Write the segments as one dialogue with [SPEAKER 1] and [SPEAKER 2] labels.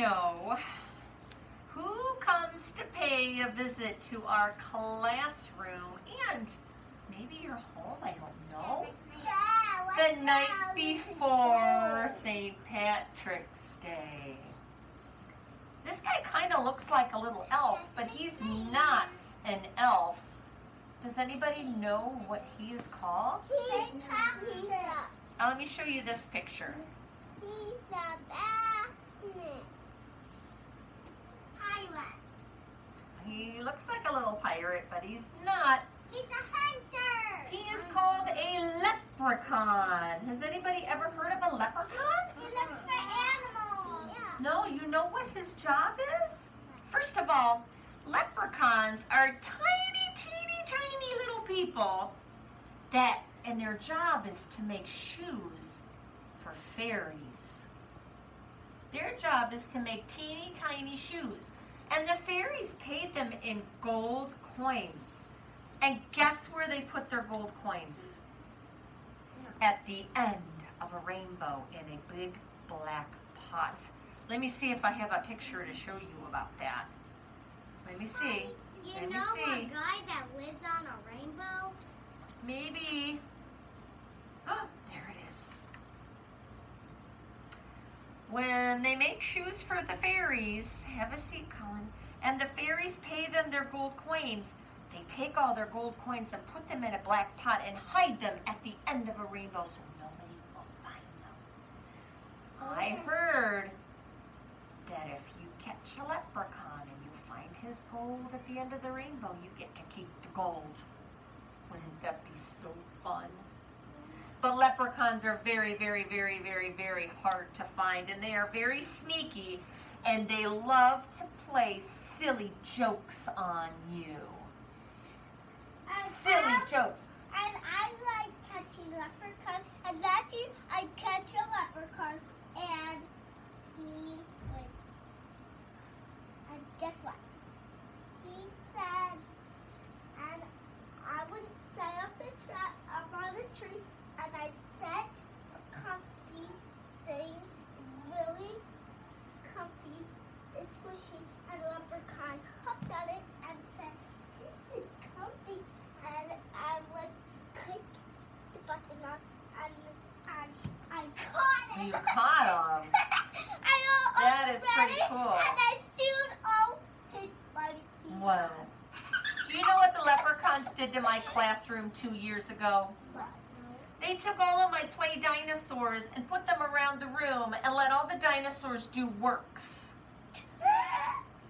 [SPEAKER 1] know who comes to pay a visit to our classroom and maybe your home, I don't know, the night before St. Patrick's Day? This guy kind of looks like a little elf, but he's not an elf. Does anybody know what he is called? Let me show you this picture.
[SPEAKER 2] He's a batsman. Pirate.
[SPEAKER 1] He looks like a little pirate, but he's not.
[SPEAKER 2] He's a hunter.
[SPEAKER 1] He is called a leprechaun. Has anybody ever heard of a leprechaun?
[SPEAKER 2] He looks for animals. Yeah.
[SPEAKER 1] No, you know what his job is? First of all, leprechauns are tiny, teeny, tiny little people and their job is to make shoes for fairies. Their job is to make teeny, tiny shoes. And the fairies paid them in gold coins. And guess where they put their gold coins? At the end of a rainbow in a big black pot. Let me see if I have a picture to show you about that. Let me see.
[SPEAKER 2] You know a guy that lives on a rainbow?
[SPEAKER 1] Maybe. Oh, there it is. When they make shoes for the fairies, have a seat, Colin, and the fairies pay them their gold coins, they take all their gold coins and put them in a black pot and hide them at the end of a rainbow so nobody will find them. I heard that if you catch a leprechaun and you find his gold at the end of the rainbow, you get to keep the gold. Wouldn't that be so fun? But leprechauns are very, very, very, very, very hard to find, and they are very sneaky, and they love to play silly jokes on you. Silly jokes.
[SPEAKER 2] And I like catching leprechauns, and last year I catch a leprechaun, and he like, and guess what? He said, and I would set up a trap up on the tree, and I set a comfy thing, really comfy, it's squishy, and a leprechaun hopped on it and said, this is comfy, and I was click the button on, and I caught him.
[SPEAKER 1] You caught him. That is pretty cool.
[SPEAKER 2] And I still owe his money.
[SPEAKER 1] Wow. Do you know what the leprechauns did to my classroom 2 years ago? They took all of my play dinosaurs and put them around the room and let all the dinosaurs do works.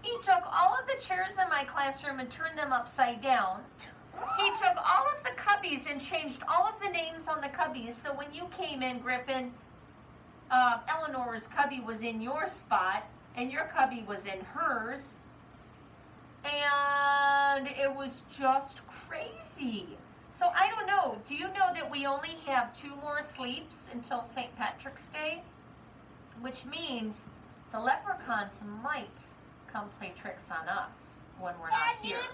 [SPEAKER 1] He took all of the chairs in my classroom and turned them upside down. He took all of the cubbies and changed all of the names on the cubbies. So when you came in, Griffin, Eleanor's cubby was in your spot and your cubby was in hers. And it was just crazy. So I don't know, do you know that we only have 2 more sleeps until St. Patrick's Day? Which means the leprechauns might come play tricks on us when we're not here.
[SPEAKER 2] And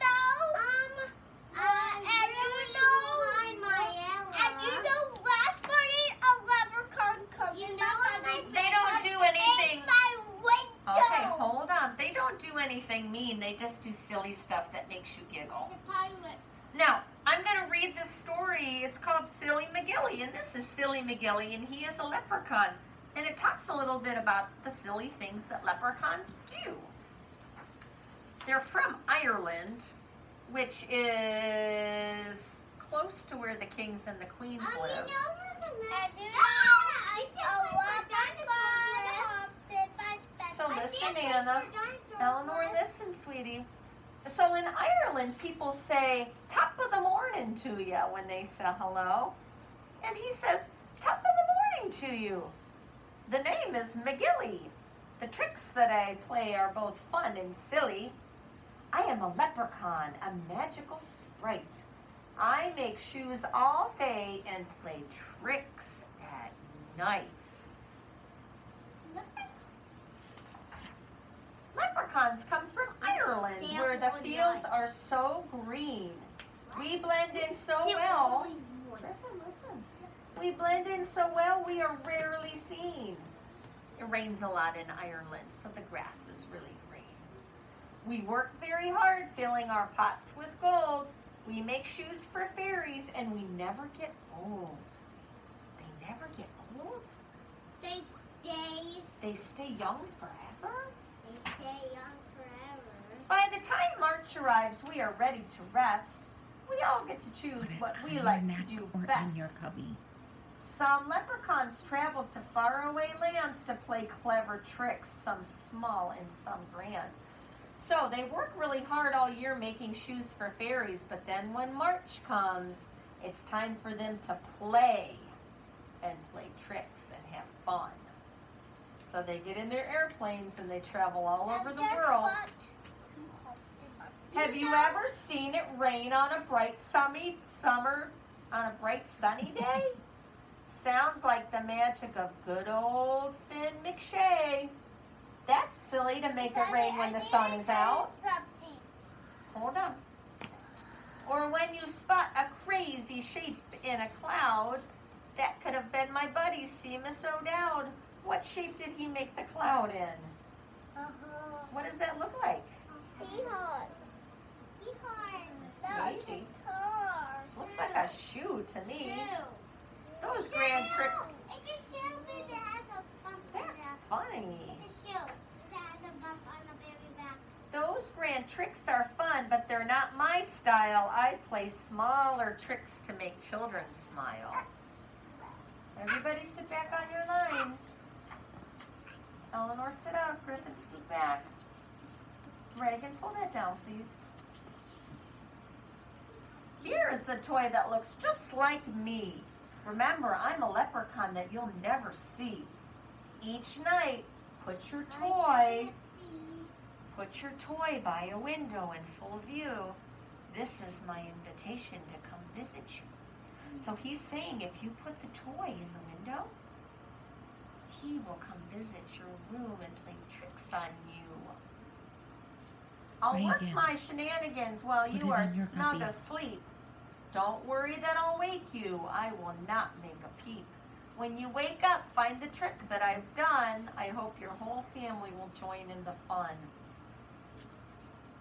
[SPEAKER 2] you know last night a leprechaun comes.
[SPEAKER 1] They don't do anything.
[SPEAKER 2] My window.
[SPEAKER 1] Okay, hold on. They don't do anything mean. They just do silly stuff that makes you giggle. Now, I'm going to read this story. It's called Silly McGilly, and this is Silly McGilly, and he is a leprechaun. And it talks a little bit about the silly things that leprechauns do. They're from Ireland, which is close to where the kings and the queens live. So listen, Anna. Eleanor, listen, sweetie. So in Ireland, people say, top of the morning to you when they say hello. And he says, top of the morning to you. The name is McGilly. The tricks that I play are both fun and silly. I am a leprechaun, a magical sprite. I make shoes all day and play tricks at night. Leprechauns come from Ireland, where the fields are so green. We blend in so well. Griffin, listen. We blend in so well, we are rarely seen. rains a lot in Ireland, so the grass is really green. We work very hard filling our pots with gold. We make shoes for fairies, and we never get old. They never get old? They stay young forever?
[SPEAKER 2] They stay young forever.
[SPEAKER 1] By the time March arrives, we are ready to rest. We all get to choose what we like to do best.
[SPEAKER 3] In your cubby.
[SPEAKER 1] Some leprechauns travel to faraway lands to play clever tricks, some small and some grand. So they work really hard all year making shoes for fairies, but then when March comes, it's time for them to play and play tricks and have fun. So they get in their airplanes and they travel all over the world. Have you ever seen it rain on a bright sunny day? Sounds like the magic of good old Finn McShay. That's silly to make it rain when the sun is out. Hold on. Or when you spot a crazy shape in a cloud, that could have been my buddy Seamus O'Dowd. What shape did he make the cloud in? What does that look like?
[SPEAKER 2] Seahorse.
[SPEAKER 1] Maybe. Looks like a shoe to me. Those grand tricks.
[SPEAKER 2] It's a shoe, but it has a bump on
[SPEAKER 1] That's
[SPEAKER 2] it.
[SPEAKER 1] funny.
[SPEAKER 2] It's a shoe. It has a bump on the very back.
[SPEAKER 1] Those grand tricks are fun, but they're not my style. I play smaller tricks to make children smile. Everybody sit back on your lines. Eleanor, sit out. Griffin, scoot back. Reagan, pull that down, please. Here is the toy that looks just like me. Remember, I'm a leprechaun that you'll never see. Each night, put your toy by a window in full view. This is my invitation to come visit you. So he's saying if you put the toy in the window, he will come visit your room and play tricks on you. I'll work
[SPEAKER 3] Reagan,
[SPEAKER 1] my shenanigans while
[SPEAKER 3] put
[SPEAKER 1] you
[SPEAKER 3] it
[SPEAKER 1] are
[SPEAKER 3] in your
[SPEAKER 1] snug
[SPEAKER 3] cubby.
[SPEAKER 1] asleep. Don't worry that I'll wake you. I will not make a peep. When you wake up, find the trick that I've done. I hope your whole family will join in the fun.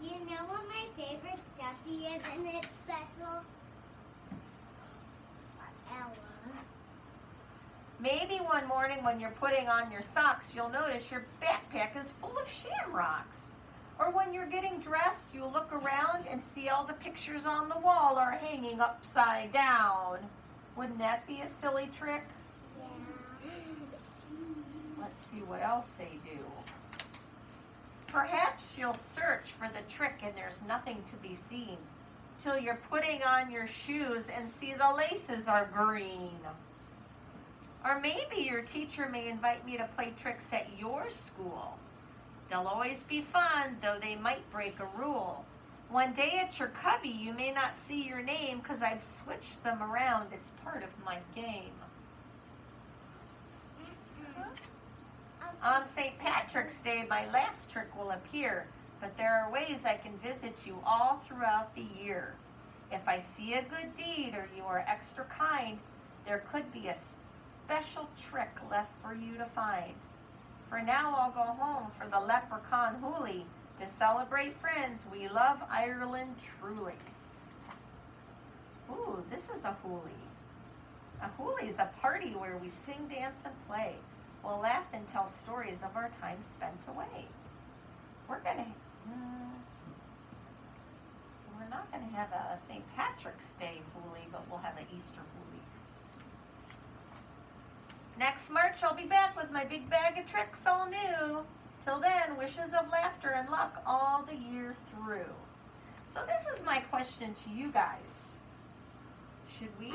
[SPEAKER 2] You know what my favorite stuffy is and it's special? Ella.
[SPEAKER 1] Maybe one morning when you're putting on your socks, you'll notice your backpack is full of shamrocks. Or when you're getting dressed, you look around and see all the pictures on the wall are hanging upside down. Wouldn't that be a silly trick?
[SPEAKER 2] Yeah.
[SPEAKER 1] Let's see what else they do. Perhaps you'll search for the trick and there's nothing to be seen till you're putting on your shoes and see the laces are green. Or maybe your teacher may invite me to play tricks at your school. They'll always be fun, though they might break a rule. One day at your cubby, you may not see your name because I've switched them around. It's part of my game. On St. Patrick's Day, my last trick will appear, but there are ways I can visit you all throughout the year. If I see a good deed or you are extra kind, there could be a special trick left for you to find. For now, I'll go home for the leprechaun hoolie to celebrate friends. We love Ireland truly. Ooh, this is a hoolie. A hoolie is a party where we sing, dance, and play. We'll laugh and tell stories of our time spent away. We're not gonna have a St. Patrick's Day hoolie, but we'll have an Easter hoolie. Next March, I'll be back with my big bag of tricks all new. Till then, wishes of laughter and luck all the year through. So this is my question to you guys. Should we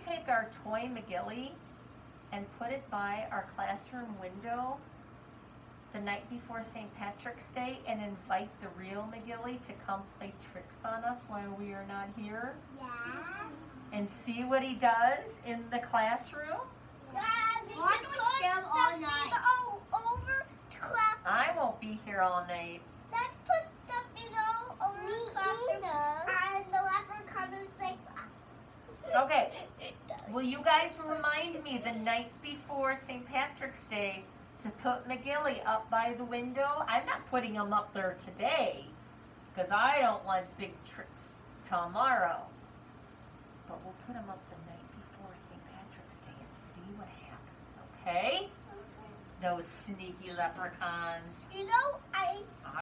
[SPEAKER 1] take our toy McGilly and put it by our classroom window the night before St. Patrick's Day and invite the real McGilly to come play tricks on us while we are not here?
[SPEAKER 2] Yes.
[SPEAKER 1] And see what he does in the classroom?
[SPEAKER 2] Why don't we stay up all night? Over to class.
[SPEAKER 1] I won't be here all night.
[SPEAKER 2] Let's put stuff over to classroom. And the leprechaun is like.
[SPEAKER 1] Okay, will you guys remind me the night before St. Patrick's Day to put McGilly up by the window? I'm not putting him up there today because I don't want big tricks tomorrow. But we'll put him up the night before St. Patrick's Day and see what happens, okay? Those sneaky leprechauns.
[SPEAKER 2] You know, I